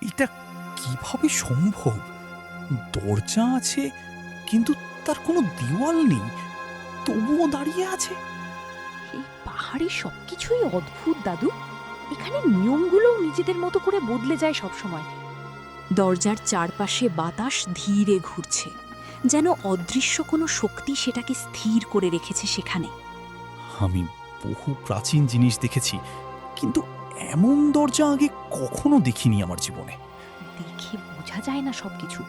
এটা কিভাবে সম্ভব? দরজা আছে, কিন্তু তার কোনো দেওয়াল নেই, তবুও দাঁড়িয়ে আছে। এই পাহাড়ে সবকিছুই অদ্ভুত দাদু। এখানে নিয়মগুলোও নিজেদের মতো করে বদলে যায় সব সময়। দরজার চারপাশে বাতাস ধীরে ঘুরছে, যেন অদৃশ্য কোনো শক্তি সেটাকে স্থির করে রেখেছে সেখানে। আমি বহু প্রাচীন জিনিস দেখেছি, কিন্তু এমন দরজা আগে কখনো দেখিনি আমার জীবনে। দেখে বোঝা যায় না সবকিছু।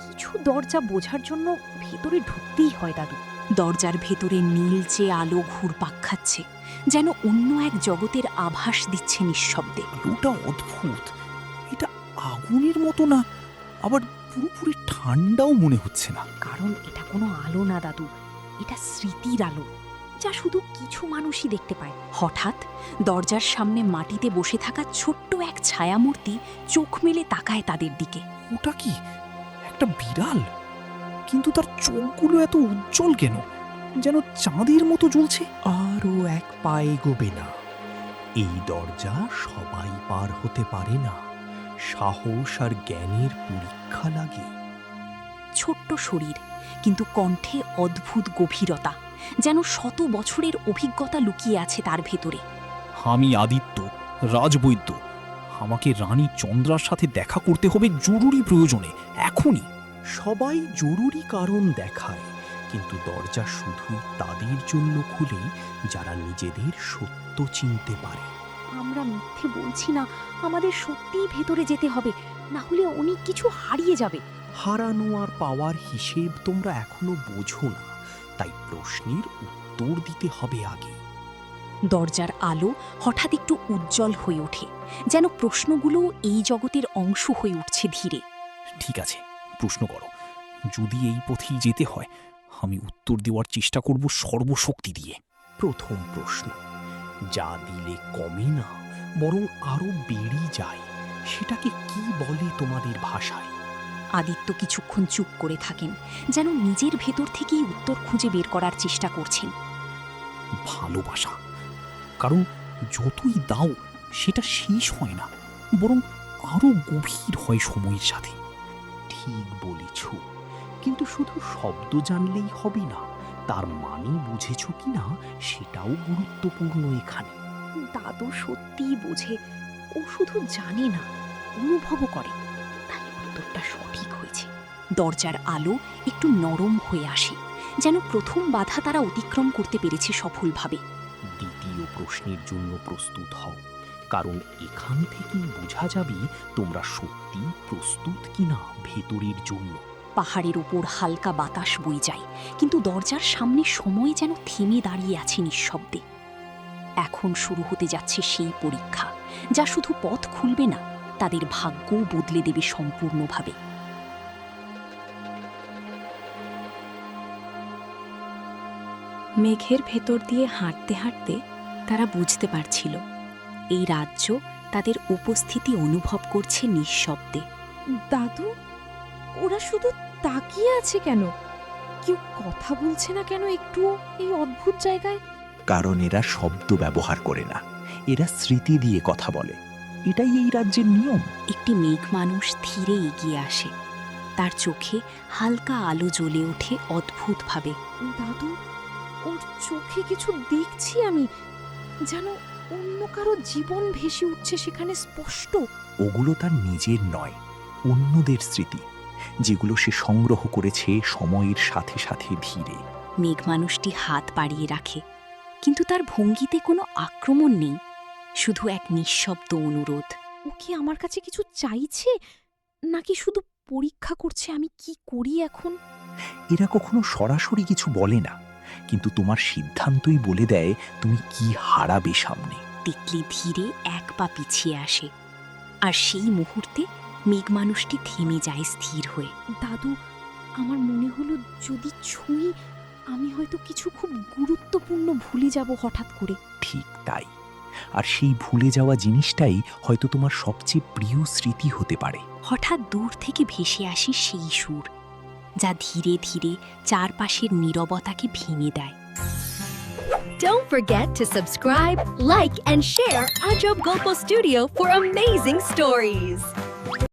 কিছু দরজা বোঝার জন্য ভেতরে ঢুকতেই হয় দাদু। দরজার ভেতরে নীলচে আলো ঘুরপাক খাচ্ছে, যেন অন্য এক জগতের আভাস দিচ্ছে নিঃশব্দে। আলোটা অদ্ভুত, এটা আগুনের মতো না, আবার পুরোপুরি ঠান্ডাও মনে হচ্ছে না। কারণ এটা কোনো আলো না দাদু, এটা স্মৃতির আলো, যা শুধু কিছু মানুষই দেখতে পায়। হঠাৎ দরজার সামনে মাটিতে বসে থাকা ছোট্ট এক ছায়ামূর্তি চোখ মেলে তাকায় তাদের দিকে। ওটা কি একটা বিড়াল? কিন্তু তার চোখগুলো এত উজ্জ্বল কেন, যেন চাঁদের মতো জ্বলছে। আরও এক পা এগোবে না। এই দরজা সবাই পার হতে পারে না, সাহস আর জ্ঞানের পরীক্ষা লাগে। ছোট্ট শরীর, কিন্তু কণ্ঠে অদ্ভুত গভীরতা, যেন শত বছরের অভিজ্ঞতা লুকিয়ে আছে তার ভেতরে। আমি আদিত্য, রাজবৈদ্য। আমাকে রানী চন্দ্রার সাথে দেখা করতে হবে জরুরি প্রয়োজনে, এখনই। সবাই জরুরি কারণ দেখায়, কিন্তু দরজা শুধুই তাদের জন্য খুলে যারা নিজেদের সত্য চিনতে পারে। আমরা মিথ্যে বলছি না, আমাদের সত্যিই ভেতরে যেতে হবে, না হলে অনেক কিছু হারিয়ে যাবে। হারানো আর পাওয়ার হিসেব তোমরা এখনো বোঝো না, তাই প্রশ্নের উত্তর দিতে হবে আগে। দরজার আলো হঠাৎ একটু উজ্জ্বল হয়ে ওঠে, যেন প্রশ্নগুলো এই জগতের অংশ হয়ে উঠছে ধীরে। ঠিক আছে, প্রশ্ন করো। যদি এই পথেই যেতে হয়, আমি উত্তর দেওয়ার চেষ্টা করব সর্বশক্তি দিয়ে। প্রথম প্রশ্ন, যা দিলে কমে না বরং আরো বেড়ে যায়, সেটাকে কি বলে তোমাদের ভাষায়? আদিত্য কিছুক্ষণ চুপ করে থাকেন, যেন নিজের ভেতর থেকেই উত্তর খুঁজে বের করার চেষ্টা করছেন। ভালোবাসা। কারণ যতই দাও, সেটা শেষ হয় না, বরং আরো গভীর হয় সময়ের সাথে। ঠিক বলেছ, কিন্তু শুধু শব্দ জানলেই হবে না, তার মানে বুঝেছ কিনা সেটাও গুরুত্বপূর্ণ এখানে। দাদু সত্যিই বোঝে, ও শুধু জানে না, অনুভবও করে, তাই উত্তরটা সঠিক হয়েছে। দরজার আলো একটু নরম হয়ে আসে, যেন প্রথম বাধা তারা অতিক্রম করতে পেরেছে সফলভাবে। দ্বিতীয় প্রশ্নের জন্য প্রস্তুত হও, কারণ এখান থেকেই বোঝা যাবে তোমরা সত্যি প্রস্তুত কিনা ভেতরের জন্য। পাহাড়ের ওপর হালকা বাতাস বয়ে যায়, কিন্তু দরজার সামনে সময় যেন থেমে দাঁড়িয়ে আছে নিঃশব্দে। এখন শুরু হতে যাচ্ছে সেই পরীক্ষা, যা শুধু পথ খুলবে না, তাদের ভাগ্যও বদলে দেবে সম্পূর্ণভাবে। মেঘের ভেতর দিয়ে হাঁটতে হাঁটতে তারা বুঝতে পারছিল, এই রাজ্য তাদের উপস্থিতি অনুভব করছে নিঃশব্দে। দাদু, ওরা শুধু তাকিয়ে আছে কেন? কেউ কথা বলছে না কেন একটুও এই অদ্ভুত জায়গায়? কারণ এরা শব্দ ব্যবহার করে না, এরা স্মৃতি দিয়ে কথা বলে। এটাই এই রাজ্যের নিয়ম। একটি মেঘ মানুষ ধীরে এগিয়ে আসে, তার চোখে হালকা আলো জ্বলে ওঠে অদ্ভুতভাবে। দাদু, ওর চোখে কিছু দেখছি আমি, যেন অন্য কারো জীবন ভেসে উঠছে সেখানে স্পষ্ট। ওগুলো তার নিজের নয়, অন্যদের স্মৃতি, যেগুলো সে সংগ্রহ করেছে সময়ের সাথে সাথে ধীরে। মেঘ মানুষটি হাত বাড়িয়ে রাখে, কিন্তু তার ভঙ্গিতে কোনো আক্রমণ নেই, শুধু এক নিঃশব্দ অনুরোধ। ও কি আমার কাছে কিছু চাইছে, নাকি শুধু পরীক্ষা করছে আমি কি করি এখন? এরা কখনো সরাসরি কিছু বলে না, কিন্তু তোমার সিদ্ধান্তই বলে দেয় তুমি কি হারাবে সামনে। তিতলি ধীরে এক পা পিছিয়ে আসে, আর সেই মুহূর্তে মেঘ মানুষটি থেমে যায় স্থির হয়ে। দাদু, আমার মনে হলো যদি ছুঁই, আমি হয়তো কিছু খুব গুরুত্বপূর্ণ ভুলে যাব হঠাৎ করে। ঠিক তাই, আর সেই ভুলে যাওয়া জিনিসটাই হয়তো তোমার সবচেয়ে প্রিয় স্মৃতি হতে পারে। হঠাৎ দূর থেকে ভেসে আসে সেই সুর, যা ধীরে ধীরে চারপাশের নীরবতাকে ভেঙে দেয়। Don't forget to subscribe, like, and share Ajab Gopal Studio for amazing stories.